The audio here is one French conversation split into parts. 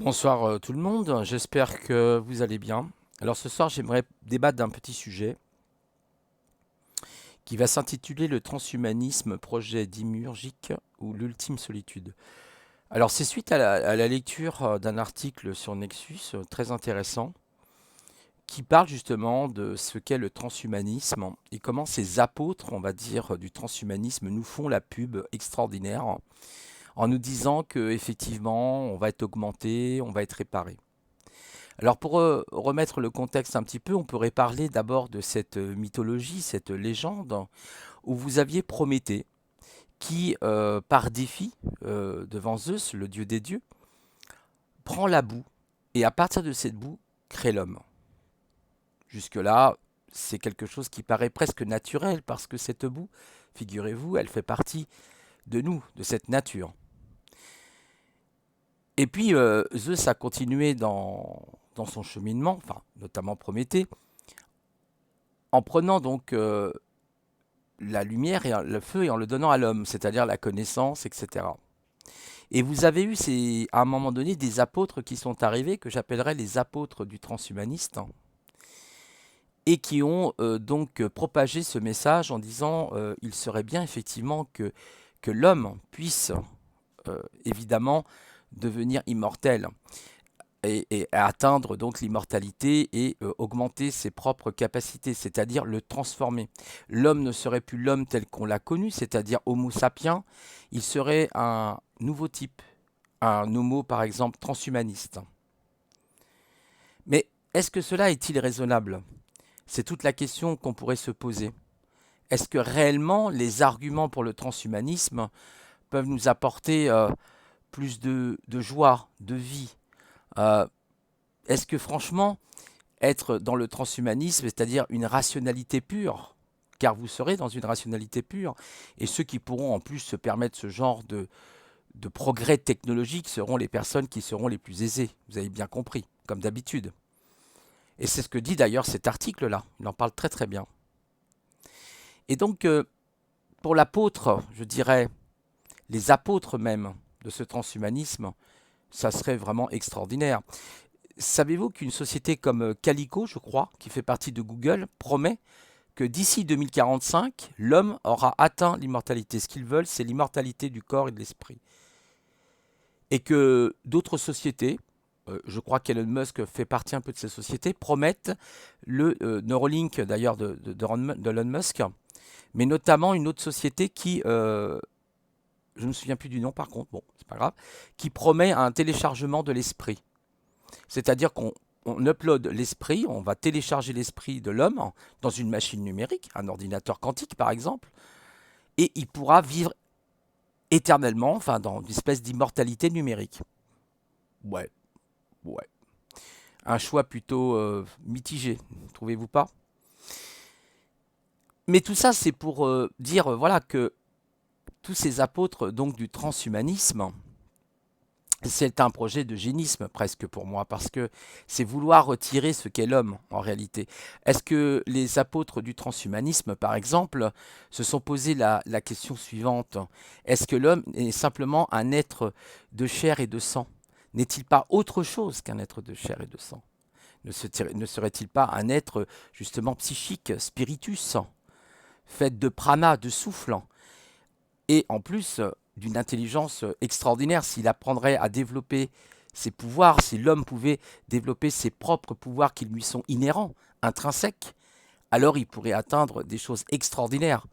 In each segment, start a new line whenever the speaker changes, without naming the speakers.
Bonsoir tout le monde, j'espère que vous allez bien. Alors ce soir j'aimerais débattre d'un petit sujet qui va s'intituler le transhumanisme, projet dimurgique ou l'ultime solitude. Alors c'est suite à la lecture d'un article sur Nexus très intéressant qui parle justement de ce qu'est le transhumanisme et comment ces apôtres, on va dire, du transhumanisme nous font la pub extraordinaire en nous disant que effectivement on va être augmenté, on va être réparé. Alors pour remettre le contexte un petit peu, on pourrait parler d'abord de cette mythologie, cette légende, où vous aviez Prométhée qui, par défi, devant Zeus, le dieu des dieux, prend la boue et à partir de cette boue, crée l'homme. Jusque-là, c'est quelque chose qui paraît presque naturel parce que cette boue, figurez-vous, elle fait partie de nous, de cette nature. Et puis Zeus a continué dans son cheminement, enfin notamment Prométhée, en prenant donc la lumière et le feu et en le donnant à l'homme, c'est-à-dire la connaissance, etc. Et vous avez eu à un moment donné des apôtres qui sont arrivés, que j'appellerais les apôtres du transhumaniste, et qui ont donc propagé ce message en disant il serait bien effectivement que l'homme puisse évidemment devenir immortel et atteindre donc l'immortalité et augmenter ses propres capacités, c'est-à-dire le transformer. L'homme ne serait plus l'homme tel qu'on l'a connu, c'est-à-dire Homo sapiens, il serait un nouveau type, un homo par exemple transhumaniste. Mais est-ce que cela est-il raisonnable? C'est toute la question qu'on pourrait se poser. Est-ce que réellement les arguments pour le transhumanisme peuvent nous apporter plus de joie, de vie? Euh, Est-ce que franchement, être dans le transhumanisme, c'est-à-dire une rationalité pure, car vous serez dans une rationalité pure, et ceux qui pourront en plus se permettre ce genre de progrès technologique seront les personnes qui seront les plus aisées, vous avez bien compris, comme d'habitude. Et c'est ce que dit d'ailleurs cet article-là, il en parle très très bien. Et donc, pour l'apôtre, je dirais, les apôtres même de ce transhumanisme, ça serait vraiment extraordinaire. Savez-vous qu'une société comme Calico, je crois, qui fait partie de Google, promet que d'ici 2045, l'homme aura atteint l'immortalité. Ce qu'ils veulent, c'est l'immortalité du corps et de l'esprit. Et que d'autres sociétés, je crois qu'Elon Musk fait partie un peu de ces sociétés, promettent le Neuralink d'ailleurs d'Elon Musk, mais notamment une autre société qui, je ne me souviens plus du nom par contre, bon, c'est pas grave, qui promet un téléchargement de l'esprit. C'est-à-dire qu'on upload l'esprit, on va télécharger l'esprit de l'homme dans une machine numérique, un ordinateur quantique par exemple, et il pourra vivre éternellement, enfin dans une espèce d'immortalité numérique. Ouais, ouais. Un choix plutôt mitigé, trouvez-vous pas? Mais tout ça, c'est pour dire voilà que tous ces apôtres donc du transhumanisme, c'est un projet de génisme presque pour moi, parce que c'est vouloir retirer ce qu'est l'homme en réalité. Est-ce que les apôtres du transhumanisme, par exemple, se sont posé la question suivante? Est-ce que l'homme est simplement un être de chair et de sang? N'est-il pas autre chose qu'un être de chair et de sang? Ne serait-il pas un être justement psychique, spiritus, fait de prana, de souffle, et en plus d'une intelligence extraordinaire s'il apprendrait à développer ses pouvoirs, si l'homme pouvait développer ses propres pouvoirs qui lui sont inhérents, intrinsèques, alors il pourrait atteindre des choses extraordinaires.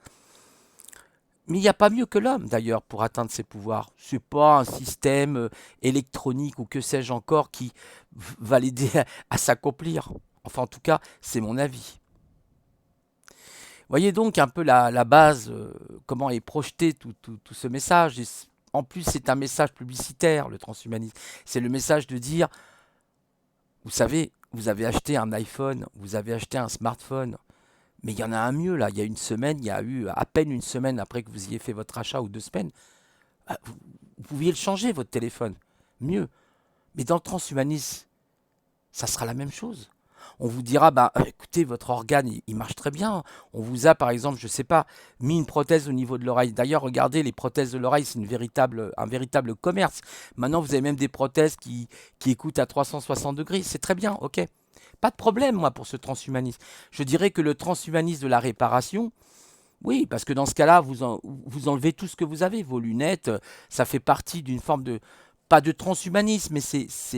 Mais il n'y a pas mieux que l'homme d'ailleurs pour atteindre ses pouvoirs. Ce n'est pas un système électronique ou que sais-je encore qui va l'aider à s'accomplir. Enfin en tout cas, c'est mon avis. Voyez donc un peu la base, comment est projeté tout ce message. En plus, c'est un message publicitaire, le transhumanisme. C'est le message de dire, vous savez, vous avez acheté un iPhone, vous avez acheté un smartphone, mais il y en a un mieux là. Il y a une semaine, il y a eu à peine une semaine après que vous ayez fait votre achat ou 2 semaines, vous pouviez le changer, votre téléphone. Mieux. Mais dans le transhumanisme, ça sera la même chose. On vous dira, bah, écoutez, votre organe, il marche très bien. On vous a, par exemple, je sais pas, mis une prothèse au niveau de l'oreille. D'ailleurs, regardez, les prothèses de l'oreille, c'est un véritable commerce. Maintenant, vous avez même des prothèses qui écoutent à 360 degrés. C'est très bien, ok. Pas de problème, moi, pour ce transhumanisme. Je dirais que le transhumanisme de la réparation, oui, parce que dans ce cas-là, vous enlevez tout ce que vous avez, vos lunettes, ça fait partie d'une forme de, pas de transhumanisme, mais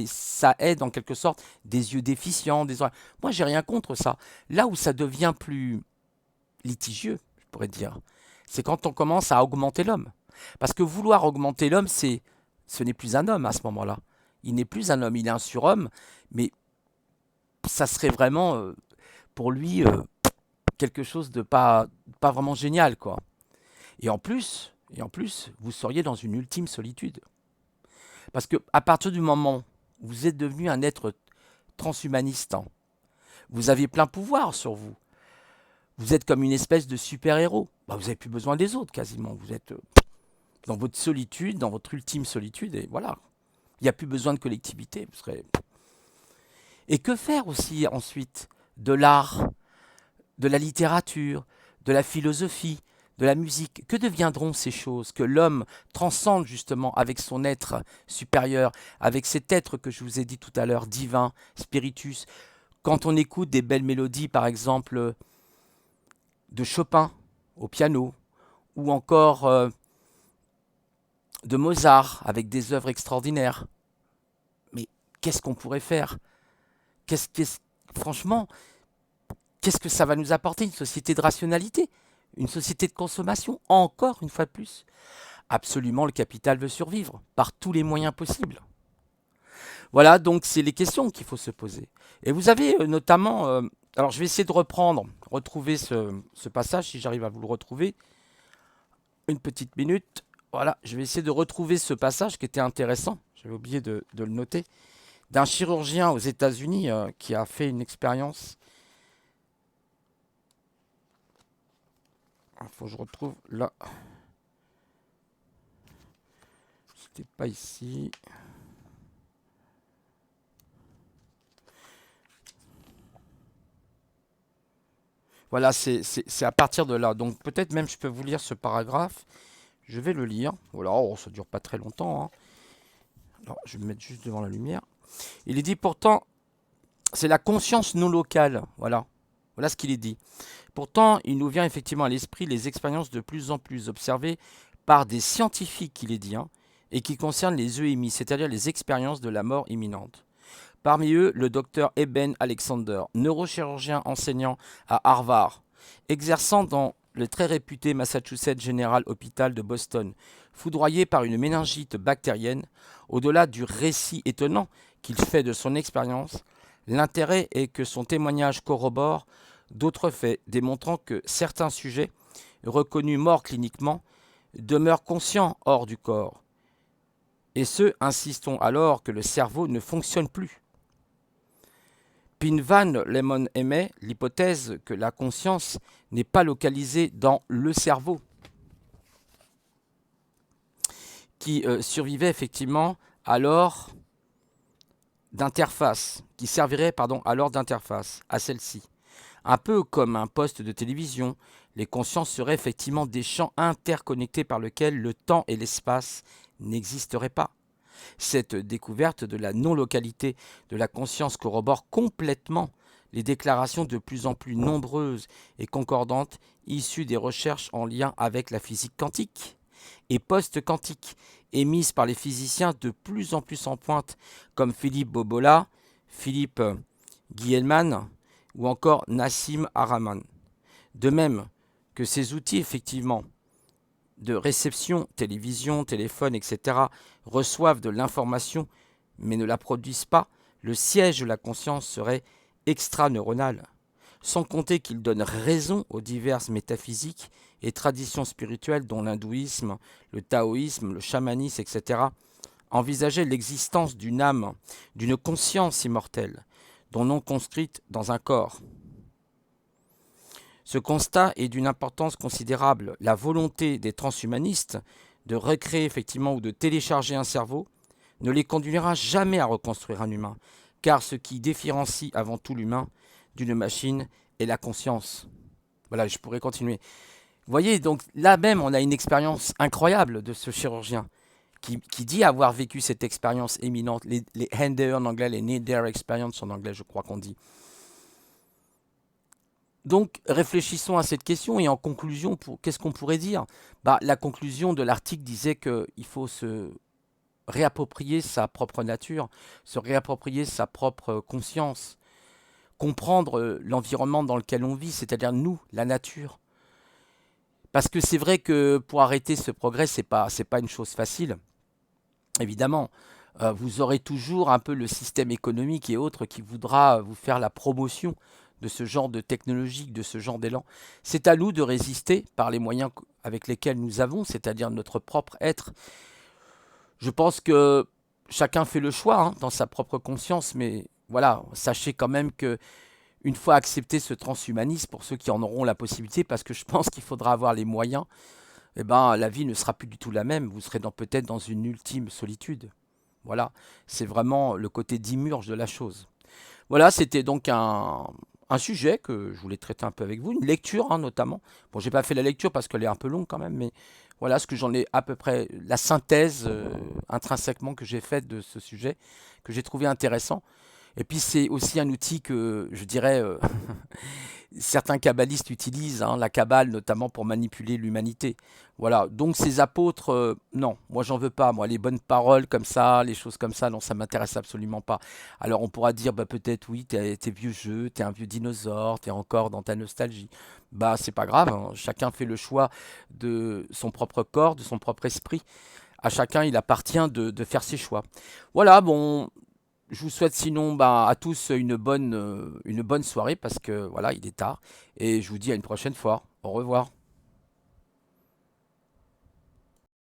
ça aide en quelque sorte des yeux déficients, des oreilles. Moi, j'ai rien contre ça. Là où ça devient plus litigieux, je pourrais dire, c'est quand on commence à augmenter l'homme. Parce que vouloir augmenter l'homme, ce n'est plus un homme à ce moment-là. Il n'est plus un homme, il est un surhomme, mais ça serait vraiment pour lui quelque chose de pas vraiment génial, quoi. Et en plus, vous seriez dans une ultime solitude. Parce que à partir du moment où vous êtes devenu un être transhumaniste, hein, vous avez plein pouvoir sur vous. Vous êtes comme une espèce de super-héros. Bah, vous n'avez plus besoin des autres quasiment. Vous êtes dans votre solitude, dans votre ultime solitude, et voilà. Il n'y a plus besoin de collectivité. Et que faire aussi ensuite de l'art, de la littérature, de la philosophie, de la musique? Que deviendront ces choses que l'homme transcende justement avec son être supérieur, avec cet être que je vous ai dit tout à l'heure, divin, spiritus? Quand on écoute des belles mélodies, par exemple, de Chopin au piano, ou encore de Mozart avec des œuvres extraordinaires, mais qu'est-ce qu'on pourrait faire? qu'est-ce, qu'est-ce- Franchement, qu'est-ce que ça va nous apporter? Une société de rationalité? Une société de consommation? Encore une fois de plus? Absolument, le capital veut survivre par tous les moyens possibles. Voilà, donc c'est les questions qu'il faut se poser. Et vous avez notamment... alors je vais essayer de retrouver ce passage, si j'arrive à vous le retrouver. Une petite minute. Voilà, je vais essayer de retrouver ce passage qui était intéressant. J'avais oublié de le noter. D'un chirurgien aux États-Unis qui a fait une expérience. Il faut que je retrouve là. C'était pas ici. Voilà, c'est à partir de là. Donc peut-être même je peux vous lire ce paragraphe. Je vais le lire. Voilà, oh, ça dure pas très longtemps, hein. Alors, je vais me mettre juste devant la lumière. Il est dit pourtant, c'est la conscience non locale. Voilà. Voilà ce qu'il est dit. Pourtant, il nous vient effectivement à l'esprit les expériences de plus en plus observées par des scientifiques, il est dit, hein, et qui concernent les EMI, c'est-à-dire les expériences de la mort imminente. Parmi eux, le docteur Eben Alexander, neurochirurgien enseignant à Harvard, exerçant dans le très réputé Massachusetts General Hospital de Boston, foudroyé par une méningite bactérienne. Au-delà du récit étonnant qu'il fait de son expérience, l'intérêt est que son témoignage corrobore d'autres faits démontrant que certains sujets, reconnus morts cliniquement, demeurent conscients hors du corps. Et ce, insistons alors que le cerveau ne fonctionne plus. Pin Van Lemon émet l'hypothèse que la conscience n'est pas localisée dans le cerveau, qui survivait effectivement alors d'interface, qui servirait alors d'interface à celle-ci. Un peu comme un poste de télévision, les consciences seraient effectivement des champs interconnectés par lesquels le temps et l'espace n'existeraient pas. Cette découverte de la non-localité de la conscience corrobore complètement les déclarations de plus en plus nombreuses et concordantes issues des recherches en lien avec la physique quantique et post-quantique, émises par les physiciens de plus en plus en pointe, comme Philippe Bobola, Philippe Guillerman ou encore Nassim Haramein. De même que ces outils, effectivement, de réception, télévision, téléphone, etc., reçoivent de l'information mais ne la produisent pas, le siège de la conscience serait extraneuronal. Sans compter qu'il donne raison aux diverses métaphysiques et traditions spirituelles dont l'hindouisme, le taoïsme, le chamanisme, etc., envisageaient l'existence d'une âme, d'une conscience immortelle, dont non conscrite dans un corps. Ce constat est d'une importance considérable. La volonté des transhumanistes de recréer effectivement ou de télécharger un cerveau ne les conduira jamais à reconstruire un humain, car ce qui différencie avant tout l'humain, d'une machine est la conscience. Voilà, je pourrais continuer. Vous voyez, donc là même, on a une expérience incroyable de ce chirurgien qui dit avoir vécu cette expérience éminente, les NDE en anglais, les Near Death Experience en anglais, je crois qu'on dit. Donc, réfléchissons à cette question et en conclusion, qu'est-ce qu'on pourrait dire? Bah, la conclusion de l'article disait qu'il faut se réapproprier sa propre nature, se réapproprier sa propre conscience, comprendre l'environnement dans lequel on vit, c'est-à-dire nous, la nature. Parce que c'est vrai que pour arrêter ce progrès, c'est pas une chose facile. Évidemment, vous aurez toujours un peu le système économique et autres qui voudra vous faire la promotion de ce genre de technologie, de ce genre d'élan. C'est à nous de résister par les moyens avec lesquels nous avons, c'est-à-dire notre propre être. Je pense que chacun fait le choix hein, dans sa propre conscience, mais voilà, sachez quand même que une fois accepté ce transhumanisme, pour ceux qui en auront la possibilité, parce que je pense qu'il faudra avoir les moyens, eh ben, la vie ne sera plus du tout la même. Vous serez peut-être dans une ultime solitude. Voilà, c'est vraiment le côté dimurge de la chose. Voilà, c'était donc un sujet que je voulais traiter un peu avec vous, une lecture hein, notamment. Bon, j'ai pas fait la lecture parce qu'elle est un peu longue quand même, mais voilà ce que j'en ai à peu près, la synthèse intrinsèquement que j'ai faite de ce sujet, que j'ai trouvé intéressant. Et puis c'est aussi un outil que je dirais certains kabbalistes utilisent, hein, la kabbale notamment pour manipuler l'humanité. Voilà, donc ces apôtres, non, moi j'en veux pas, moi les bonnes paroles comme ça, les choses comme ça, non, ça m'intéresse absolument pas. Alors on pourra dire, bah peut-être oui, t'es vieux jeu, t'es un vieux dinosaure, t'es encore dans ta nostalgie. Bah c'est pas grave, hein, chacun fait le choix de son propre corps, de son propre esprit. À chacun il appartient de faire ses choix. Voilà, bon, je vous souhaite sinon bah, à tous une bonne soirée parce que voilà, il est tard. Et je vous dis à une prochaine fois. Au revoir.